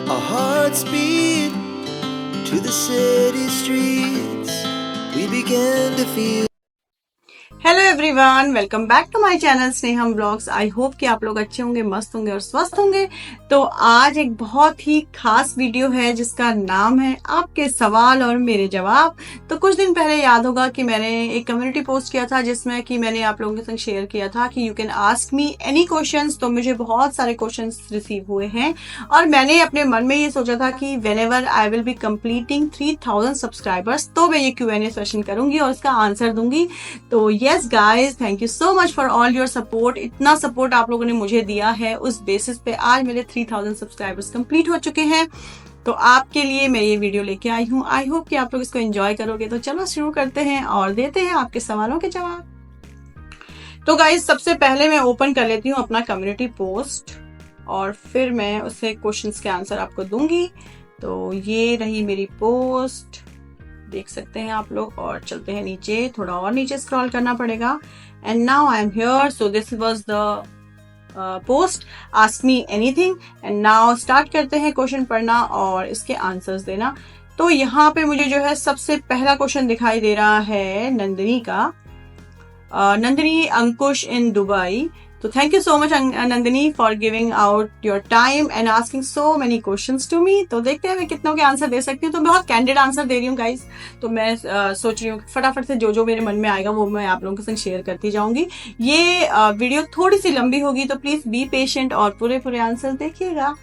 Our hearts beat to the city streets. We began to feel. Hello everyone, welcome back to my channel Sneham blogs. I hope कि आप लोग अच्छे होंगे, मस्त होंगे और स्वस्थ होंगे। तो आज एक बहुत ही खास वीडियो है जिसका नाम है आपके सवाल और मेरे जवाब। तो कुछ दिन पहले याद होगा कि मैंने एक कम्युनिटी पोस्ट किया था जिसमें कि मैंने आप लोगों के संग शेयर किया था कि you can ask me any questions. तो मुझे बहुत सारे क्वेश्चंस रिसीव हुए हैं और मैंने अपने मन में ये सोचा था कि whenever I will be completing 3000 subscribers तो मैं ये Q&A सेशन करूंगी और इसका आंसर दूंगी। तो yes guys, thank you so much for all your support. इतना सपोर्ट आप लोगों ने मुझे दिया है, उस बेसिस पे आज मेरे 3000 सब्सक्राइबर्स कंप्लीट हो चुके हैं। तो आपके लिए मैं ये वीडियो लेके आई हूँ। आई होप कि आप लोग इसको एंजॉय करोगे। तो चलो शुरू करते हैं और देते हैं आपके सवालों के जवाब। तो गाइज, सबसे पहले मैं ओपन कर लेती हूँ अपना कम्युनिटी पोस्ट और फिर मैं उससे क्वेश्चंस के आंसर आपको दूंगी। तो ये रही मेरी पोस्ट, देख सकते हैं आप लोग। और चलते हैं नीचे, थोड़ा और नीचे स्क्रॉल करना पड़ेगा। And now I am here, so this was the post, ask me anything. And now start करते हैं क्वेश्चन पढ़ना और इसके आंसर्स देना। तो यहाँ पे मुझे जो है सबसे पहला क्वेश्चन दिखाई दे रहा है नंदिनी का। Nandini Ankush in Dubai. तो thank you so much Nandini for giving out your time and asking so many questions to me. तो देखते हैं मैं कितनों के आंसर दे सकती हूँ। तो बहुत कैंडिड आंसर दे रही हूँ गाइस। तो मैं सोच रही हूँ फटाफट से जो जो मेरे मन में आएगा वो मैं आप लोगों के संग शेयर करती जाऊंगी। ये वीडियो थोड़ी सी लंबी होगी तो प्लीज बी पेशेंट और पूरे आंसर देखिएगा।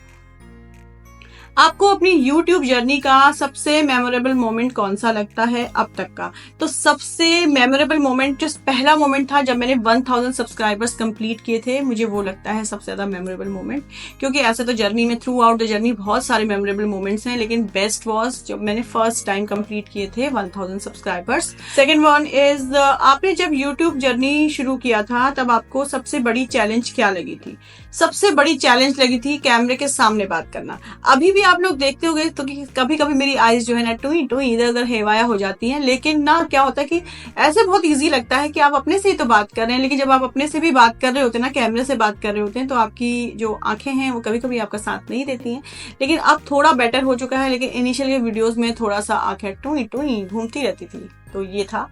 आपको अपनी YouTube जर्नी का सबसे मेमोरेबल मोमेंट कौन सा लगता है अब तक का? तो सबसे मेमोरेबल मोमेंट जो पहला मोमेंट था जब मैंने 1000 सब्सक्राइबर्स कंप्लीट किए थे, मुझे वो लगता है सबसे ज्यादा मेमोरेबल मोमेंट। क्योंकि ऐसे तो जर्नी में थ्रू आउट द जर्नी बहुत सारे मेमोरेबल मोमेंट्स हैं, लेकिन बेस्ट वाज जब मैंने फर्स्ट टाइम कंप्लीट किए थे 1000 सब्सक्राइबर्स। सेकेंड वन इज, आपने जब YouTube जर्नी शुरू किया था तब आपको सबसे बड़ी चैलेंज क्या लगी थी? सबसे बड़ी चैलेंज लगी थी कैमरे के सामने बात करना। अभी भी आप लोग देखते होंगे तो कभी कभी मेरी आईज जो है ना टुई टुई इधर उधर हेवाया हो जाती हैं, लेकिन ना क्या होता है कि ऐसे बहुत इजी लगता है कि आप अपने से ही तो बात कर रहे हैं, लेकिन जब आप अपने से भी बात कर रहे होते हैं ना, कैमरे से बात कर रहे होते हैं, तो आपकी जो आंखें हैं वो कभी कभी आपका साथ नहीं देती हैं। लेकिन अब थोड़ा बेटर हो चुका है, लेकिन इनिशियल के वीडियोज में थोड़ा सा आंखें टुई टुई घूमती रहती थी। तो ये था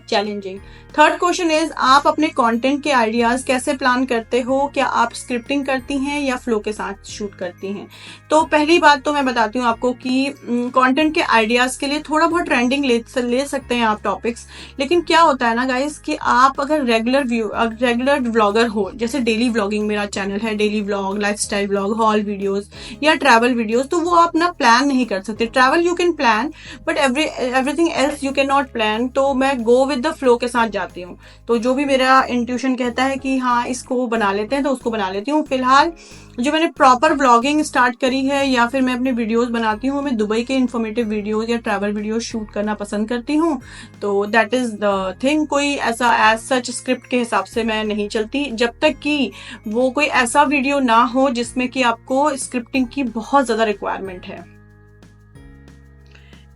चैलेंजिंग। थर्ड क्वेश्चन इज, आप अपने कंटेंट के आइडियाज कैसे प्लान करते हो? क्या आप स्क्रिप्टिंग करती हैं या फ्लो के साथ शूट करती हैं? तो पहली बात तो मैं बताती हूँ आपको कि कंटेंट के आइडियाज के लिए थोड़ा बहुत ट्रेंडिंग ले सकते हैं आप टॉपिक्स। लेकिन क्या होता है ना गाइस कि आप अगर रेगुलर व्लॉगर हो, जैसे डेली व्लॉगिंग मेरा चैनल है, daily vlog, lifestyle vlog, hall videos या ट्रैवल वीडियोस, तो वो आप ना प्लान नहीं कर सकते। Travel you can plan but everything else you can not plan. तो मैं गो विद द फ्लो के साथ जाती हूँ। तो जो भी मेरा इंट्यूशन कहता है कि हाँ इसको बना लेते हैं तो उसको बना लेती हूँ। फिलहाल जो मैंने प्रॉपर व्लॉगिंग स्टार्ट करी है या फिर मैं अपने वीडियोस बनाती हूँ, मैं दुबई के इन्फॉर्मेटिव वीडियोस या ट्रैवल वीडियोस शूट करना पसंद करती हूँ। तो दैट इज द थिंग। कोई ऐसा एज सच स्क्रिप्ट के हिसाब से मैं नहीं चलती जब तक कि वो कोई ऐसा वीडियो ना हो जिसमें कि आपको स्क्रिप्टिंग की बहुत ज्यादा रिक्वायरमेंट है।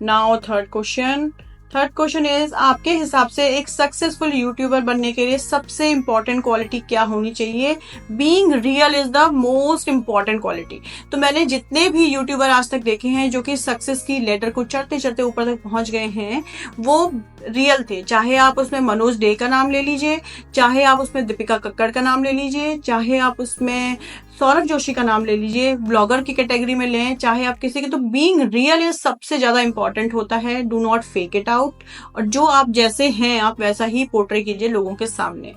नाउ थर्ड क्वेश्चन इज, आपके हिसाब से एक सक्सेसफुल यूट्यूबर बनने के लिए सबसे इंपॉर्टेंट क्वालिटी क्या होनी चाहिए? Being real is the most important quality. तो मैंने जितने भी यूट्यूबर आज तक देखे हैं जो कि सक्सेस की लेडर को चढ़ते चढ़ते ऊपर तक पहुंच गए हैं, वो रियल थे। चाहे आप उसमें मनोज डे का नाम ले लीजिए, चाहे आप उसमें दीपिका कक्कड़ का नाम ले लीजिए, चाहे आप उसमें सौरभ जोशी का नाम ले लीजिए, ब्लॉगर की कैटेगरी में लें, चाहे आप किसी के। तो बीइंग रियल इज सबसे ज्यादा इंपॉर्टेंट होता है। Do not fake it out. और जो आप जैसे हैं आप वैसा ही पोर्ट्रे कीजिए लोगों के सामने।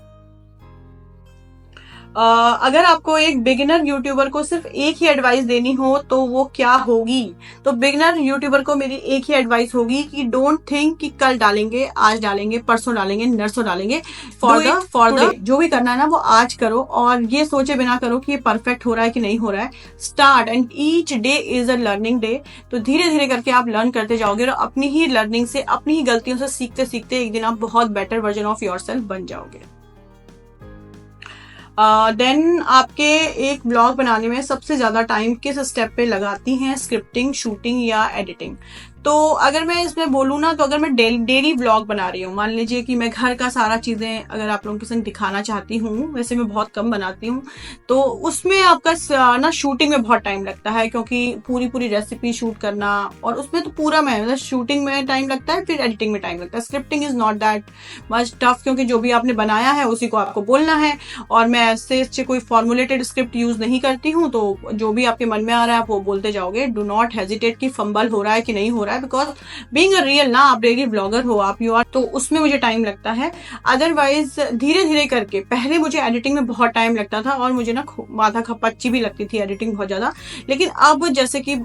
अगर आपको एक बिगिनर यूट्यूबर को सिर्फ एक ही एडवाइस देनी हो तो वो क्या होगी? तो बिगिनर यूट्यूबर को मेरी एक ही एडवाइस होगी कि डोंट थिंक कि कल डालेंगे, आज डालेंगे, परसों डालेंगे, नरसों डालेंगे। फॉर द जो भी करना है ना वो आज करो, और ये सोचे बिना करो कि ये परफेक्ट हो रहा है कि नहीं हो रहा है। Start and each day is a learning day. तो धीरे धीरे करके आप लर्न करते जाओगे और अपनी ही लर्निंग से, अपनी ही गलतियों से सीखते सीखते एक दिन आप बहुत बेटर वर्जन ऑफ योरसेल्फ बन जाओगे। देन आपके एक ब्लॉग बनाने में सबसे ज्यादा टाइम किस स्टेप पे लगाती हैं? स्क्रिप्टिंग, शूटिंग या एडिटिंग? तो अगर मैं इसमें बोलूँ ना, तो अगर मैं डेली व्लॉग बना रही हूँ, मान लीजिए कि मैं घर का सारा चीजें अगर आप लोगों के संग दिखाना चाहती हूँ, वैसे मैं बहुत कम बनाती हूँ, तो उसमें आपका ना शूटिंग में बहुत टाइम लगता है, क्योंकि पूरी रेसिपी शूट करना, और उसमें तो पूरा मैं मतलब शूटिंग में टाइम लगता है, फिर एडिटिंग में टाइम लगता है। Scripting is not that much tough, क्योंकि जो भी आपने बनाया है उसी को आपको बोलना है, और मैं ऐसे कोई फॉर्मुलेटेड स्क्रिप्ट यूज नहीं करती हूँ, तो जो भी आपके मन में आ रहा है आप वो बोलते जाओगे। डू नॉट हेजिटेट कि फंबल हो रहा है कि नहीं हो रहा है, बिकॉज बीइंग अ रियल ना, आप डेली ब्लॉगर हो, आप यू आर, तो उसमें मुझे टाइम लगता है। अदरवाइज धीरे धीरे करके, पहले मुझे एडिटिंग में बहुत टाइम लगता था और मुझे ना माथा खपच्ची भी लगती थी एडिटिंग बहुत ज्यादा, लेकिन अब जैसे कि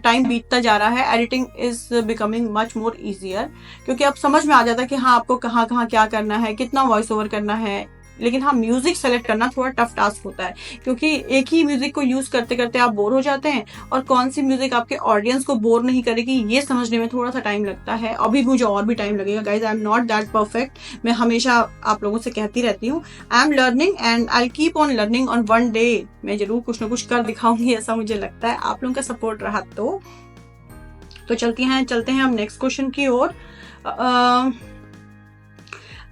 टाइम बीतता जा रहा है, editing is becoming much more easier, क्योंकि अब समझ में आ जाता है कि हाँ आपको कहाँ कहाँ क्या करना है, कितना वॉइस ओवर करना है। लेकिन हाँ, म्यूजिक सेलेक्ट करना थोड़ा टफ टास्क होता है, क्योंकि एक ही म्यूजिक को यूज करते करते आप बोर हो जाते हैं, और कौन सी म्यूजिक आपके ऑडियंस को बोर नहीं करेगी ये समझने में थोड़ा सा टाइम लगता है। अभी मुझे और भी टाइम लगेगा guys, I am not that perfect. मैं हमेशा आप लोगों से कहती रहती हूँ, I am learning and I keep on learning, on one day मैं जरूर कुछ ना कुछ कर दिखाऊंगी, ऐसा मुझे लगता है, आप लोगों का सपोर्ट रहा तो चलते हैं हम नेक्स्ट क्वेश्चन की ओर।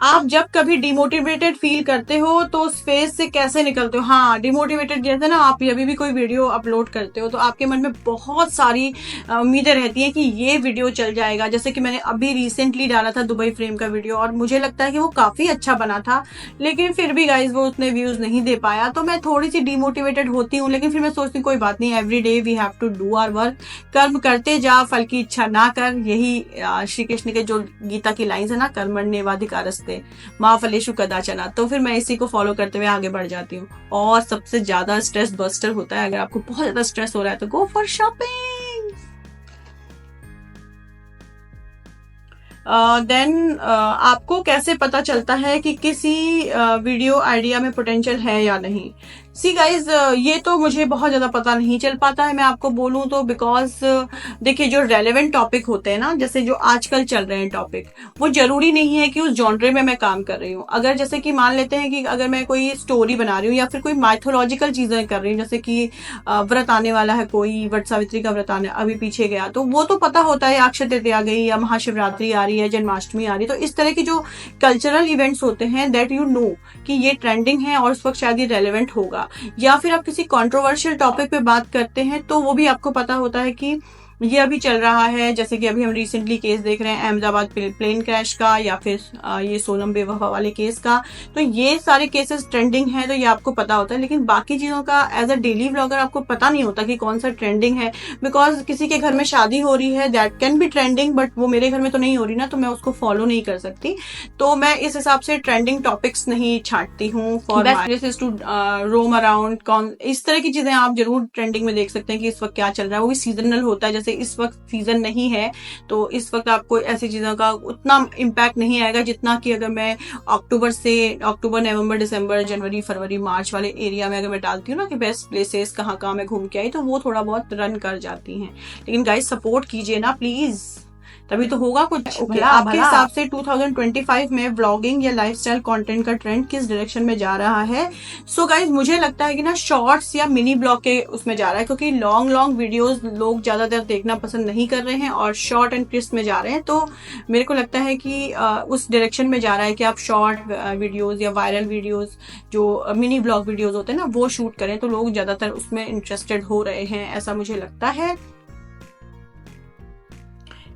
आप जब कभी डिमोटिवेटेड फील करते हो तो उस फेज से कैसे निकलते हो? हाँ, डिमोटिवेटेड जैसे ना, आप अभी भी कोई वीडियो अपलोड करते हो तो आपके मन में बहुत सारी उम्मीदें रहती हैं कि ये वीडियो चल जाएगा। जैसे कि मैंने अभी रिसेंटली डाला था दुबई फ्रेम का वीडियो, और मुझे लगता है कि वो काफी अच्छा बना था, लेकिन फिर भी गाइज वो उतने व्यूज नहीं दे पाया, तो मैं थोड़ी सी डिमोटिवेटेड होती हूँ। लेकिन फिर मैं सोचती हूँ कोई बात नहीं, every day we have to do our work, कर्म करते जा फल की इच्छा ना कर, यही श्री कृष्ण के जो गीता की लाइन्स है ना, कर्मण्येवाधिकारस्ते माँ फलेषु कदाचन, तो फिर मैं इसी को फॉलो करते हुए आगे बढ़ जाती हूँ। और सबसे ज्यादा स्ट्रेस बस्टर होता है, अगर आपको बहुत ज्यादा स्ट्रेस हो रहा है तो गो फॉर शॉपिंग। देन आपको कैसे पता चलता है कि किसी वीडियो आइडिया में पोटेंशियल है या नहीं? सी गाइज, ये तो मुझे बहुत ज्यादा पता नहीं चल पाता है, मैं आपको बोलूं तो, बिकॉज देखिए जो रेलेवेंट टॉपिक होते हैं ना, जैसे जो आजकल चल रहे हैं टॉपिक, वो जरूरी नहीं है कि उस जॉनरे में मैं काम कर रही हूँ। अगर जैसे कि मान लेते हैं कि अगर मैं कोई स्टोरी बना रही हूँ या फिर कोई माइथोलॉजिकल चीजें कर रही हूँ, जैसे कि व्रत आने वाला है, कोई वट सावित्री का व्रत आने अभी पीछे गया, तो वो तो पता होता है, अक्षय तृतीया गई या महाशिवरात्रि आ रही है, जन्माष्टमी आ रही है, तो इस तरह की जो कल्चरल इवेंट्स होते हैं, दैट यू नो कि ये ट्रेंडिंग है और उस वक्त शायद ये रेलेवेंट होगा। या फिर आप किसी कंट्रोवर्शियल टॉपिक पे बात करते हैं तो वो भी आपको पता होता है कि ये अभी चल रहा है। जैसे कि अभी हम रिसेंटली केस देख रहे हैं अहमदाबाद प्लेन क्रैश का, या फिर ये सोनम बेवफा वाले केस का, तो ये सारे केसेस ट्रेंडिंग है, तो ये आपको पता होता है। लेकिन बाकी चीजों का एज अ डेली व्लॉगर आपको पता नहीं होता कि कौन सा ट्रेंडिंग है, बिकॉज किसी के घर में शादी हो रही है, that can be trending, but वो मेरे घर में तो नहीं हो रही ना, तो मैं उसको फॉलो नहीं कर सकती। तो मैं इस हिसाब से ट्रेंडिंग टॉपिक्स नहीं छांटती हूँ। For best places to roam around, कौन इस तरह की चीजें आप जरूर ट्रेंडिंग में देख सकते हैं कि इस वक्त क्या चल रहा है। वो भी सीजनल होता है, जैसे इस वक्त सीजन नहीं है तो इस वक्त आपको ऐसी चीजों का उतना इम्पैक्ट नहीं आएगा जितना कि अगर मैं अक्टूबर नवंबर दिसंबर जनवरी फरवरी मार्च वाले एरिया में अगर मैं डालती हूँ ना कि बेस्ट प्लेसेस कहाँ कहाँ मैं घूम के आई, तो वो थोड़ा बहुत रन कर जाती हैं। लेकिन गाइस सपोर्ट कीजिए ना प्लीज, तभी तो होगा कुछ। आपके हिसाब से 2025 में व्लॉगिंग या लाइफस्टाइल कंटेंट का ट्रेंड किस डायरेक्शन में जा रहा है? सो गाइज मुझे लगता है कि ना शॉर्ट्स या मिनी ब्लॉग के उसमें जा रहा है, क्योंकि लॉन्ग वीडियोस लोग ज्यादातर देखना पसंद नहीं कर रहे हैं और शॉर्ट एंड क्रिस्प में जा रहे हैं। तो मेरे को लगता है कि उस डायरेक्शन में जा रहा है कि आप शॉर्ट वीडियोज या वायरल वीडियोज जो मिनी ब्लॉग वीडियोज होते हैं ना वो शूट करें, तो लोग ज्यादातर उसमें इंटरेस्टेड हो रहे हैं, ऐसा मुझे लगता है।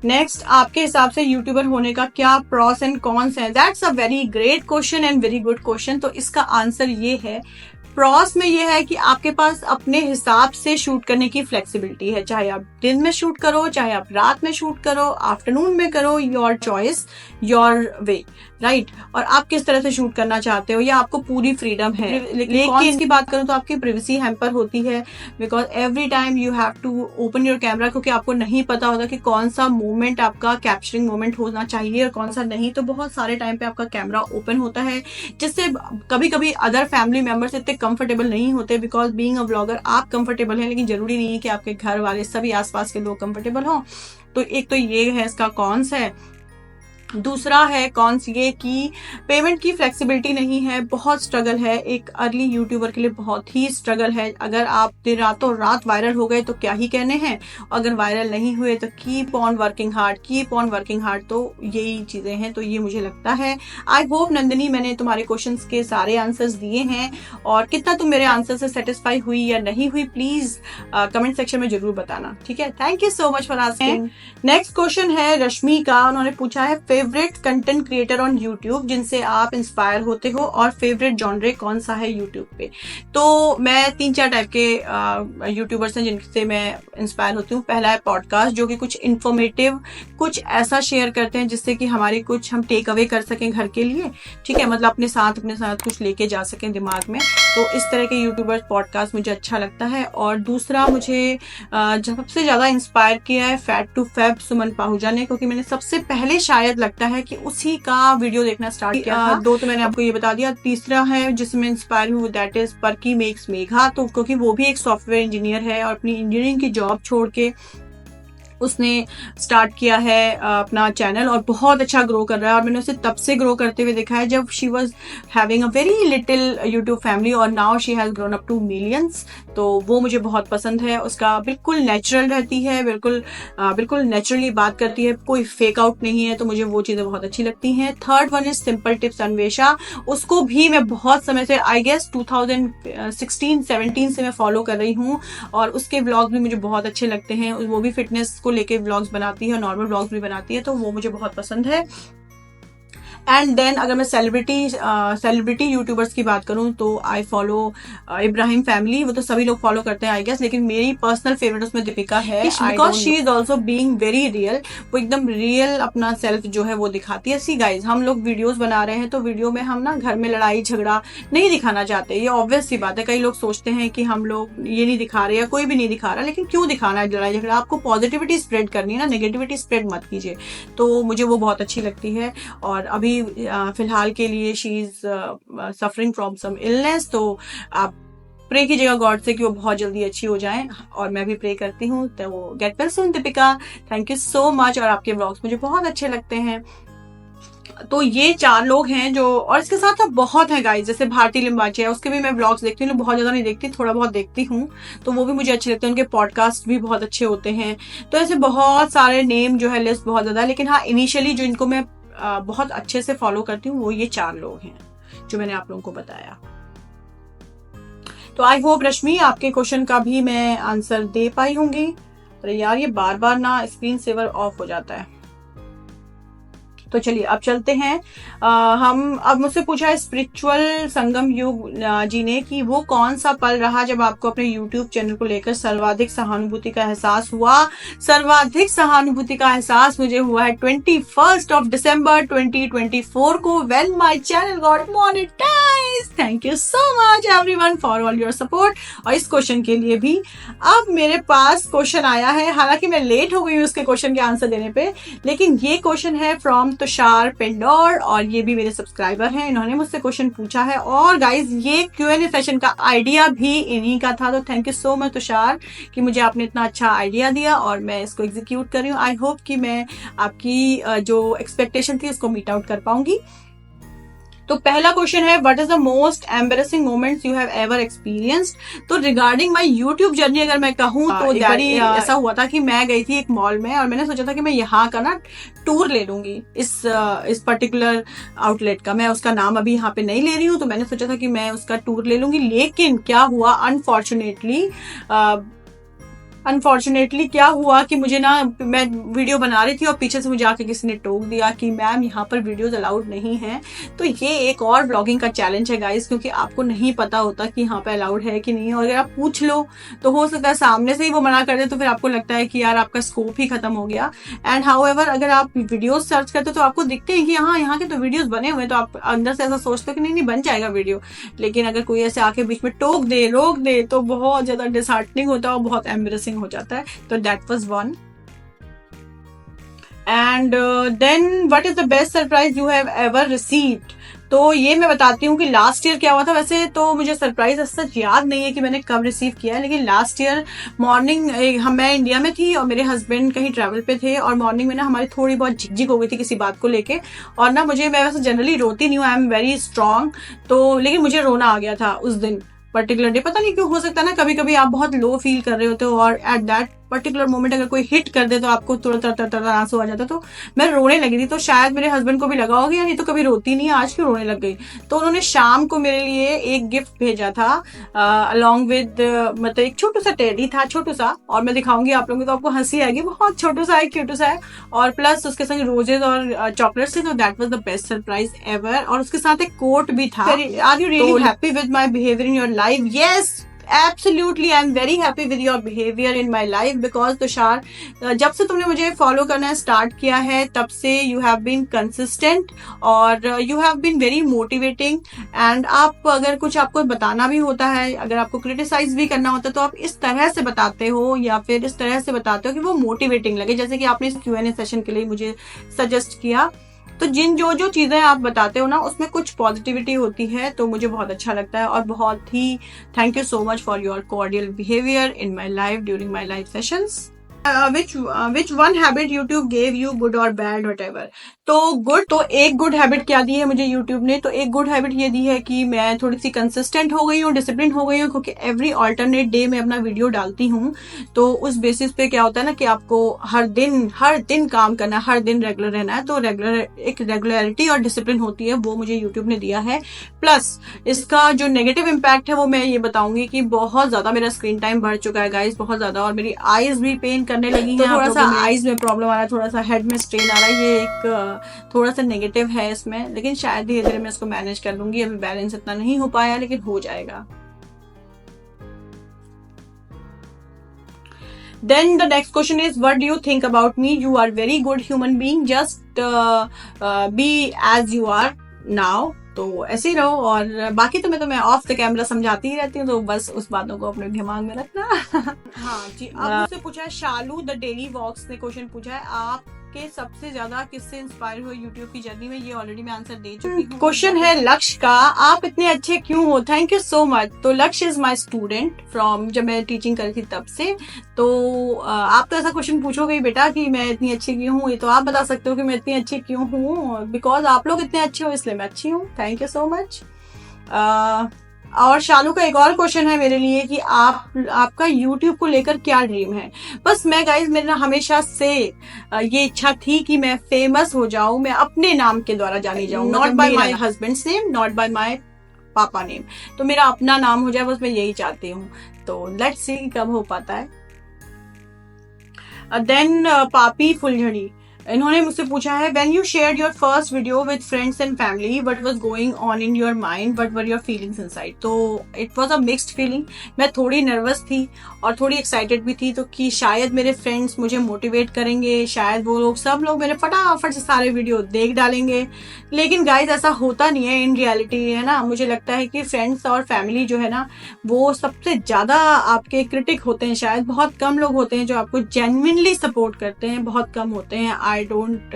नेक्स्ट, आपके हिसाब से यूट्यूबर होने का क्या प्रॉस एंड कॉन्स है? That's a very great question and very good question. तो इसका आंसर ये है, प्रॉस में ये है कि आपके पास अपने हिसाब से शूट करने की फ्लेक्सिबिलिटी है, चाहे आप दिन में शूट करो, चाहे आप रात में शूट करो, आफ्टरनून में करो, your choice your way, right. और आप किस तरह से शूट करना चाहते हो, या आपको पूरी फ्रीडम है। लेकिन इसकी बात करूं तो आपकी प्रिवेसी हैम्पर होती है, because every time you have to open your camera, क्योंकि आपको नहीं पता होता कि कौन सा मोमेंट आपका कैप्चरिंग मोमेंट होना चाहिए और कौन सा नहीं। तो बहुत सारे टाइम पे आपका कैमरा ओपन होता है, जिससे कभी कभी अदर फैमिली मेंबर्स इतने कंफर्टेबल नहीं होते, बिकॉज बीइंग अ व्लॉगर आप कंफर्टेबल हैं, लेकिन जरूरी नहीं है कि आपके घर वाले सभी आसपास के लोग कंफर्टेबल हों। तो एक तो ये है इसका कॉन्स है। दूसरा है कॉन्स ये कि पेमेंट की फ्लेक्सिबिलिटी नहीं है, बहुत स्ट्रगल है, एक अर्ली यूट्यूबर के लिए बहुत ही स्ट्रगल है। अगर आप दिन रातों रात वायरल हो गए तो क्या ही कहने हैं, अगर वायरल नहीं हुए तो कीप ऑन वर्किंग हार्ड, तो यही चीजें हैं। तो ये मुझे लगता है। आई होप नंदिनी मैंने तुम्हारे क्वेश्चंस के सारे आंसर्स दिए हैं, और कितना तुम मेरे आंसर से सेटिस्फाई हुई या नहीं हुई प्लीज कमेंट सेक्शन में जरूर बताना, ठीक है। Thank you so much for asking. Next question है रश्मि का, उन्होंने पूछा है favourite content creator on YouTube जिनसे आप इंस्पायर होते हो, और फेवरेट जॉनरे कौन सा है यूट्यूब पे। तो मैं 3-4 टाइप के यूट्यूबर्स हैं जिनसे मैं इंस्पायर होती हूँ। पहला है पॉडकास्ट, जो कि कुछ इन्फॉर्मेटिव, कुछ ऐसा शेयर करते हैं जिससे कि हमारे कुछ हम टेक अवे कर सकें घर के लिए, ठीक है, मतलब अपने साथ कुछ लेके जा सकें दिमाग में। तो इस तरह के यूट्यूबर्स पॉडकास्ट मुझे अच्छा लगता है। और दूसरा मुझे सबसे ज्यादा इंस्पायर किया है फैट टू फैब सुमन पाहुजा ने, क्योंकि मैंने सबसे पहले शायद लगता है कि उसी का वीडियो देखना स्टार्ट किया था। 2 तो मैंने आपको ये बता दिया। तीसरा है जिसमें इंस्पायर हूँ, that is perky makes Megha, तो क्योंकि वो भी एक सॉफ्टवेयर इंजीनियर है और अपनी इंजीनियरिंग की जॉब छोड़ के उसने स्टार्ट किया है अपना चैनल, और बहुत अच्छा ग्रो कर रहा है। और मैंने उसे तब से ग्रो करते हुए देखा है जब she was having a very little YouTube family, और now she has grown up to millions. तो वो मुझे बहुत पसंद है। उसका बिल्कुल नेचुरल रहती है, बिल्कुल नेचुरली बात करती है, कोई फेक आउट नहीं है, तो मुझे वो चीजें बहुत अच्छी लगती हैं। Third one is simple tips Anvesha, उसको भी मैं बहुत समय से, आई गेस 2016-17 से मैं फॉलो कर रही हूँ, और उसके व्लॉग भी मुझे बहुत अच्छे लगते हैं। वो भी फिटनेस को लेके व्लॉग्स बनाती है, नॉर्मल व्लॉग्स भी बनाती है, तो वो मुझे बहुत पसंद है। एंड देन अगर मैं सेलिब्रिटी यूट्यूबर्स की बात करूं तो आई फॉलो इब्राहिम फैमिली, वो तो सभी लोग फॉलो करते हैं आई गेस, लेकिन मेरी पर्सनल फेवरेट उसमें दीपिका है, because she is also being very real. वो एकदम रियल अपना सेल्फ जो है वो दिखाती है। सी गाइज, हम लोग वीडियोस बना रहे हैं तो वीडियो में हम ना घर में लड़ाई झगड़ा नहीं दिखाना चाहते, ये ऑब्वियस सी बात है। कई लोग सोचते हैं कि हम लोग ये नहीं दिखा रहे, या कोई भी नहीं दिखा रहा, लेकिन क्यों दिखाना है लड़ाई झगड़ा, आपको पॉजिटिविटी स्प्रेड करनी है ना, नेगेटिविटी स्प्रेड मत कीजिए। तो मुझे वो बहुत अच्छी लगती है। और अभी फिलहाल के लिए she is suffering from some illness, तो आप प्रे कीजिएगा गॉड से कि वो बहुत जल्दी अच्छी हो जाएं, और मैं भी प्रे करती हूँ। तो वो get well soon Deepika, thank you so much. और आपके व्लॉग्स मुझे बहुत अच्छे लगते हैं। तो ये 4 लोग हैं जो, और इसके साथ साथ बहुत है गाइस, जैसे भारती लिम्बाचिया, उसके भी मैं व्लॉग्स देखती हूँ, बहुत ज्यादा नहीं देखती, थोड़ा बहुत देखती हूँ, तो वो भी मुझे अच्छे लगते हैं। उनके पॉडकास्ट भी बहुत अच्छे होते हैं। तो ऐसे बहुत सारे नेम जो है, लिस्ट बहुत ज्यादा है, लेकिन हाँ इनिशियली जो इनको मैं बहुत अच्छे से फॉलो करती हूँ वो ये 4 लोग हैं जो मैंने आप लोगों को बताया। तो आई होप रश्मि आपके क्वेश्चन का भी मैं आंसर दे पाई होंगी। अरे यार, ये बार बार ना स्क्रीन सेवर ऑफ हो जाता है। तो चलिए अब चलते हैं। अब मुझसे पूछा है स्पिरिचुअल संगम युग जी ने कि वो कौन सा पल रहा जब आपको अपने YouTube चैनल को लेकर सर्वाधिक सहानुभूति का एहसास हुआ। सर्वाधिक सहानुभूति का एहसास मुझे हुआ है 21 दिसंबर 2024 को, when my channel got monetised. Thank you so much everyone for all your support. और इस क्वेश्चन के लिए भी अब मेरे पास क्वेश्चन आया है, हालांकि मैं लेट हो गई हूँ उसके क्वेश्चन के आंसर देने पे, लेकिन ये क्वेश्चन है फ्रॉम तुषार पेंडोर, और ये भी मेरे सब्सक्राइबर हैं, इन्होंने मुझसे क्वेश्चन पूछा है। और गाइज ये Q&A सेशन का आइडिया भी इन्हीं का था, तो thank you so much Tushar कि मुझे आपने इतना अच्छा आइडिया दिया और मैं इसको एग्जीक्यूट कर रही हूँ। आई होप कि मैं आपकी जो एक्सपेक्टेशन थी उसको मीट आउट कर पाऊंगी। तो पहला क्वेश्चन है, what is the most embarrassing moments you have ever experienced. तो रिगार्डिंग माय यूट्यूब जर्नी अगर मैं कहूँ तो ऐसा हुआ था कि मैं गई थी एक मॉल में, और मैंने सोचा था कि मैं यहाँ का ना टूर ले लूंगी, इस पर्टिकुलर आउटलेट का। मैं उसका नाम अभी यहाँ पे नहीं ले रही हूँ, तो मैंने सोचा था कि मैं उसका टूर ले लूंगी। लेकिन क्या हुआ, अनफॉर्चुनेटली क्या हुआ कि मुझे ना, मैं वीडियो बना रही थी और पीछे से मुझे आके किसी ने टोक दिया कि मैम यहाँ पर वीडियोस अलाउड नहीं है। तो ये एक और ब्लॉगिंग का चैलेंज है गाइस, क्योंकि आपको नहीं पता होता कि यहाँ पे अलाउड है कि नहीं, और अगर आप पूछ लो तो हो सकता है सामने से ही वो मना कर दे, तो फिर आपको लगता है कि यार आपका स्कोप ही खत्म हो गया। एंड हाउएवर अगर आप वीडियोस सर्च करते तो आपको दिखते हैं कि यहाँ के तो वीडियोस बने हुए हैं, तो आप अंदर से ऐसा सोचते हो कि नहीं बन जाएगा वीडियो। लेकिन अगर कोई ऐसे आके बीच में टोक दे, रोक दे, तो बहुत ज्यादा डिसहार्टनिंग होता है और बहुत एम्बेरसिंग हो जाता है। तो that was one. And then what is the best surprise you have ever received. तो ये मैं बताती हूँ कि लास्ट ईयर क्या हुआ था। वैसे तो मुझे सरप्राइज सच याद नहीं है कि मैंने कब रिसीव किया है, लेकिन लास्ट ईयर मॉर्निंग मैं इंडिया में थी और मेरे हस्बैंड कहीं ट्रैवल पे थे, और मॉर्निंग में ना हमारी थोड़ी बहुत झिकझिक हो गई थी किसी बात को लेके। और ना मैं वैसे जनरली रोती नहीं हूँ, आई एम वेरी स्ट्रांग, तो लेकिन मुझे रोना आ गया था उस दिन पर्टिकुलर डे। पता नहीं क्यों, हो सकता है ना कभी कभी आप बहुत लो फील कर रहे होते हो और एट दैट पर्टिकुलर मोमेंट अगर कोई हिट कर दे तो आपको तुरंत आंसू आ जाता है। तो मैं रोने लगी थी, तो शायद मेरे हस्बैंड को भी लगा होगा यार ये तो कभी रोती नहीं है, आज क्यों रोने लग गई। तो उन्होंने शाम को मेरे लिए एक गिफ्ट भेजा था अलॉन्ग विद, मतलब एक छोटू सा टेडी था, छोटू सा, और मैं दिखाऊंगी आप लोगों को तो आपको हंसी आएगी, बहुत छोटू सा है, क्यूटू सा है, और प्लस उसके संग रोजेज और चॉकलेट्स थे। तो that was the best surprise ever. और उसके साथ एक कोट भी था। Are you really happy with my behaviour in your life? Yes, Absolutely, I am very happy with your behavior in my life because Tushar, जब से तुमने मुझे फॉलो करना स्टार्ट किया है तब से you have been consistent और you have been very motivating। And आप अगर कुछ आपको बताना भी होता है, अगर आपको क्रिटिसाइज भी करना होता है, तो आप इस तरह से बताते हो या फिर इस तरह से बताते हो कि वो मोटिवेटिंग लगे, जैसे कि आपने इस Q&A सेशन के लिए मुझे सजेस्ट किया। तो जो चीजें आप बताते हो ना उसमें कुछ पॉजिटिविटी होती है, तो मुझे बहुत अच्छा लगता है। और बहुत ही thank you so much for your cordial behaviour in my life during my life sessions. which one habit YouTube gave you, good or bad, whatever? तो गुड, तो एक गुड हैबिट क्या दी है मुझे यूट्यूब ने? तो एक गुड हैबिट ये दी है कि मैं थोड़ी सी कंसिस्टेंट हो गई हूँ, डिसिप्लिन हो गई हूँ, क्योंकि एवरी ऑल्टरनेट डे में अपना वीडियो डालती हूँ। तो उस बेसिस पे क्या होता है ना कि आपको हर दिन काम करना है, हर दिन रेगुलर रहना है। तो एक रेगुलरिटी और डिसिप्लिन होती है, वो मुझे यूट्यूब ने दिया है। प्लस इसका जो नेगेटिव इम्पैक्ट है वो मैं ये बताऊंगी कि बहुत ज्यादा मेरा स्क्रीन टाइम बढ़ चुका है गाइज, बहुत ज्यादा, और मेरी आईज भी पेन करने लगी है। थोड़ा सा आईज में प्रॉब्लम आ रहा है, थोड़ा सा हेड में स्ट्रेन आ रहा है, ये एक थोड़ा सा नेगेटिव है इसमें, लेकिन शायद धीरे धीरे मैं इसको मैनेज कर लूंगी। अभी बैलेंस इतना नहीं हो पाया, लेकिन हो जाएगा। Then the next question is, what do you think about me? You are very good human being. Just be as you are now. तो ऐसे ही रहो, और बाकी तो मैं ऑफ द कैमरा समझाती ही रहती हूँ, तो बस उस बातों को अपने दिमाग में रखना। हाँ जी, अब मुझसे पूछा है शालू द डेली वॉक्स ने क्वेश्चन पूछा है, आपके सबसे ज्यादा किससे इंस्पायर हुए यूट्यूब की जर्नी में? ये ऑलरेडी मैं आंसर दे चुकी हूँ। क्वेश्चन है लक्ष्य का, आप इतने अच्छे क्यों हो? Thank you so much. तो लक्ष्य इज माई स्टूडेंट फ्रॉम, जब मैं टीचिंग कर रही थी तब से। तो आप तो ऐसा क्वेश्चन पूछोगे बेटा कि मैं इतनी अच्छी क्यों हूँ, ये तो आप बता सकते हो कि मैं इतनी अच्छी क्यों हूँ। बिकॉज आप लोग इतने अच्छे हो इसलिए मैं अच्छी हूँ। Thank you so much. और शालू का एक और क्वेश्चन है मेरे लिए कि आपका YouTube को लेकर क्या ड्रीम है? बस मैं गाइज, मेरे ना हमेशा से ये इच्छा थी कि मैं फेमस हो जाऊं, मैं अपने नाम के द्वारा जानी जाऊं, not by my husband's name, not by my पापा नेम। तो मेरा अपना नाम हो जाए, बस मैं यही चाहती हूँ। तो लेट्स सी कब हो पाता है। देन पापी फुलझड़ी, इन्होंने मुझसे पूछा है, when you shared your first video with friends and family, what was going on in your mind, what were your feelings inside? तो it was a mixed feeling। मैं थोड़ी नर्वस थी और थोड़ी एक्साइटेड भी थी, तो कि शायद मेरे फ्रेंड्स मुझे मोटिवेट करेंगे, शायद वो लोग सब लोग मेरे फटाफट से सारे वीडियो देख डालेंगे। लेकिन गाइज ऐसा होता नहीं है इन रियलिटी, है ना। मुझे लगता है कि फ्रेंड्स और फैमिली जो है ना, वो सबसे ज्यादा आपके क्रिटिक होते हैं। शायद बहुत कम लोग होते हैं जो आपको जेन्युइनली सपोर्ट करते हैं, बहुत कम होते हैं। आई डोंट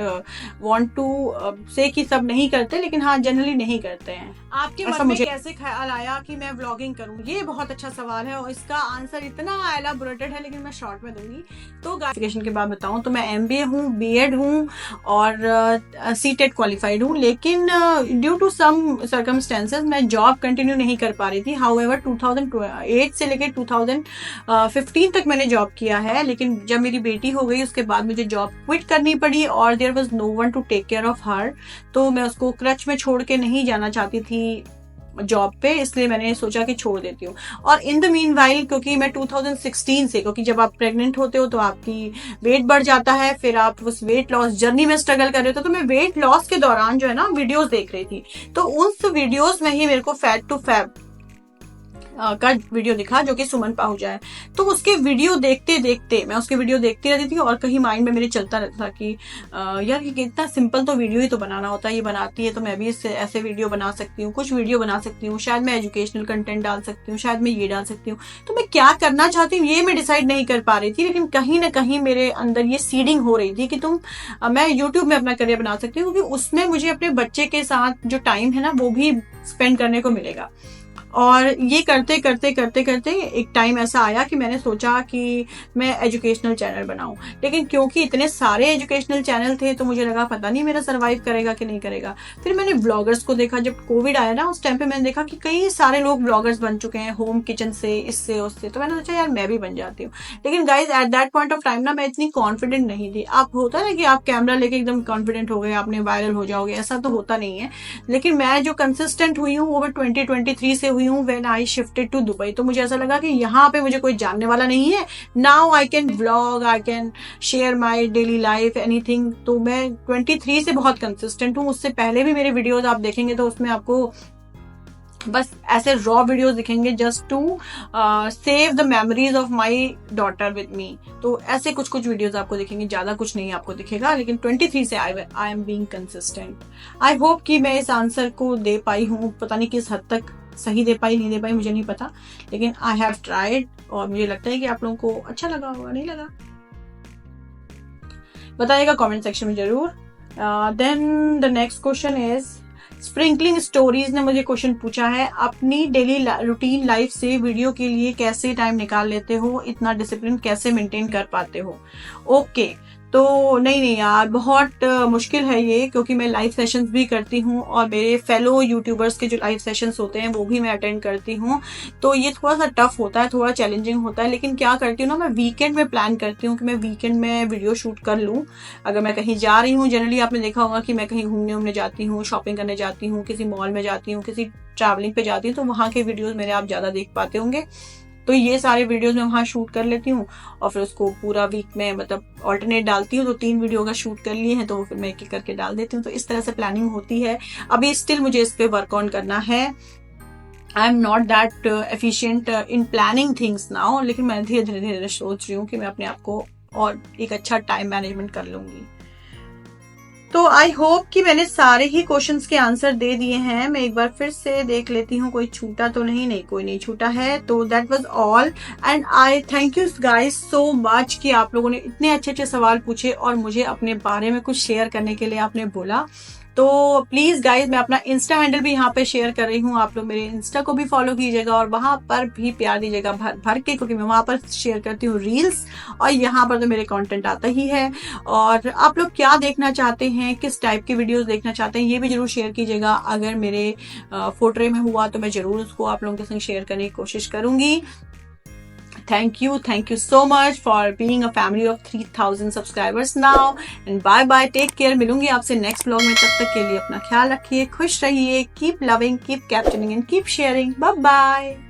वांट टू से कि सब नहीं करते, लेकिन हाँ जनरली नहीं करते हैं। आपके मन में कैसे ख्याल आया कि मैं व्लॉगिंग करूं? ये बहुत अच्छा सवाल है और इसका आंसर इतना एलाबोरेटेड है, लेकिन मैं शॉर्ट में दूंगी। तो ग्रेजुएशन के बाद बताऊं तो मैं MBA हूँ, BEd हूँ और CTET क्वालिफाइड हूँ, लेकिन ड्यू टू सम सर्कमस्टेंसेस मैं जॉब कंटिन्यू नहीं कर पा रही थी। हाउएवर 2008 से लेकर 2015 तक मैंने जॉब किया है, लेकिन जब मेरी बेटी हो गई उसके बाद मुझे जॉब क्विट करनी पड़ी और there was no one to take care of her. तो मैं उसको क्रच में छोड़ के नहीं जाना चाहती थी जॉब पे, इसलिए मैंने सोचा कि छोड़ देती हूँ। और इन द मीन वाइल, क्योंकि मैं 2016 से, क्योंकि जब आप प्रेग्नेंट होते हो तो आपकी वेट बढ़ जाता है, फिर आप उस वेट लॉस जर्नी में स्ट्रगल कर रहे हो। तो मैं वेट लॉस के दौरान जो है ना वीडियोस देख रही थी, तो उस वीडियोस में ही मेरे को फैट टू फैट का वीडियो दिखा जो कि सुमन पाहुजा है। तो उसके वीडियो देखते देखते मैं उसके वीडियो देखती रहती थी और कहीं माइंड में मेरे चलता रहता था कि यार ये इतना सिंपल तो वीडियो ही तो बनाना होता है, ये बनाती है तो मैं भी इससे ऐसे वीडियो बना सकती हूँ, कुछ वीडियो बना सकती हूँ, शायद मैं एजुकेशनल कंटेंट डाल सकती हूँ, शायद मैं ये डाल सकती हूँ। तो मैं क्या करना चाहती हूँ ये मैं डिसाइड नहीं कर पा रही थी, लेकिन कहीं ना कहीं मेरे अंदर ये सीडिंग हो रही थी कि मैं यूट्यूब में अपना करियर बना सकती हूँ, क्योंकि उसमें मुझे अपने बच्चे के साथ जो टाइम है ना वो भी स्पेंड करने को मिलेगा। और ये करते करते करते करते एक टाइम ऐसा आया कि मैंने सोचा कि मैं एजुकेशनल चैनल बनाऊं, लेकिन क्योंकि इतने सारे एजुकेशनल चैनल थे तो मुझे लगा पता नहीं मेरा सरवाइव करेगा कि नहीं करेगा। फिर मैंने व्लॉगर्स को देखा, जब कोविड आया ना उस टाइम पे मैंने देखा कि कई सारे लोग व्लॉगर्स बन चुके हैं, होम किचन से, इससे उससे, तो मैंने सोचा यार मैं भी बन जाती हूँ। लेकिन guys at that point of time ना मैं इतनी कॉन्फिडेंट नहीं थी। आप होता है ना कि आप कैमरा लेके एकदम कॉन्फिडेंट हो गए, आपने वायरल हो जाओगे, ऐसा तो होता नहीं है। लेकिन मैं जो कंसिस्टेंट हुई हूँ वो मैं 2023 से हुई हूँ, when I shifted to Dubai. तो मुझे ऐसा लगा कि यहाँ पे मुझे कोई जानने वाला नहीं है, now I can vlog, I can share my daily life, anything. तो मैं 23 से बहुत कंसिस्टेंट हूँ। उससे पहले भी मेरे वीडियोज आप देखेंगे तो उसमें आपको बस ऐसे रॉ वीडियोस दिखेंगे, just to save the memories of my daughter with me. तो ऐसे कुछ कुछ वीडियोस आपको दिखेंगे, ज्यादा कुछ नहीं आपको दिखेगा। लेकिन 23 से I am being consistent. I hope कि मैं इस आंसर को दे पाई हूँ, पता नहीं किस हद तक सही दे पाई नहीं दे पाई मुझे नहीं पता, लेकिन आई हैव ट्राइड और मुझे लगता है कि आप लोगों को अच्छा लगा होगा, नहीं लगा बताइएगा कमेंट सेक्शन में जरूर। Then the next question is sprinkling stories ने मुझे क्वेश्चन पूछा है, अपनी डेली रूटीन लाइफ से वीडियो के लिए कैसे टाइम निकाल लेते हो, इतना डिसिप्लिन कैसे मेंटेन कर पाते हो। ओके तो नहीं यार, बहुत मुश्किल है ये, क्योंकि मैं लाइव सेशंस भी करती हूँ और मेरे फेलो यूट्यूबर्स के जो लाइव सेशंस होते हैं वो भी मैं अटेंड करती हूँ। तो ये थोड़ा सा टफ होता है, थोड़ा चैलेंजिंग होता है। लेकिन क्या करती हूँ ना, मैं वीकेंड में प्लान करती हूँ कि मैं वीकेंड में वीडियो शूट कर लूँ। अगर मैं कहीं जा रही हूँ, जनरली आपने देखा होगा कि मैं कहीं घूमने जाती हूँ, शॉपिंग करने जाती हूँ, किसी मॉल में जाती हूँ, किसी ट्रैवलिंग पे जाती हूँ, तो वहाँ के वीडियोज मेरे आप ज्यादा देख पाते होंगे। तो ये सारे वीडियोस मैं वहां शूट कर लेती हूँ और फिर उसको पूरा वीक में मतलब ऑल्टरनेट डालती हूँ। तो 3 वीडियो का शूट कर लिए हैं तो फिर मैं एक एक करके डाल देती हूँ। तो इस तरह से प्लानिंग होती है। अभी स्टिल मुझे इस पे वर्क ऑन करना है। I am not that efficient in planning things now, लेकिन मैं धीरे धीरे सोच रही हूँ कि मैं अपने आप को और एक अच्छा टाइम मैनेजमेंट कर लूंगी। तो आई होप कि मैंने सारे ही क्वेश्चंस के आंसर दे दिए हैं। मैं एक बार फिर से देख लेती हूँ कोई छूटा तो नहीं, कोई नहीं छूटा है। तो that was all and I thank you guys so much कि आप लोगों ने इतने अच्छे अच्छे सवाल पूछे और मुझे अपने बारे में कुछ शेयर करने के लिए आपने बोला। तो प्लीज गाइज मैं अपना इंस्टा हैंडल भी यहाँ पे शेयर कर रही हूँ, आप लोग मेरे इंस्टा को भी फॉलो कीजिएगा और वहां पर भी प्यार दीजिएगा भर भर के, क्योंकि मैं वहां पर शेयर करती हूँ रील्स और यहाँ पर तो मेरे कंटेंट आता ही है। और आप लोग क्या देखना चाहते हैं, किस टाइप की वीडियोस देखना चाहते हैं, ये भी जरूर शेयर कीजिएगा। अगर मेरे फोटो में हुआ तो मैं जरूर उसको आप लोगों के संग शेयर करने की कोशिश करूंगी। Thank you so much for being a family of 3000 subscribers now and bye bye, take care। मिलूंगी आपसे नेक्स्ट व्लॉग में, तब तक के लिए अपना ख्याल रखिए, खुश रहिए, keep loving, keep capturing and keep sharing, bye bye।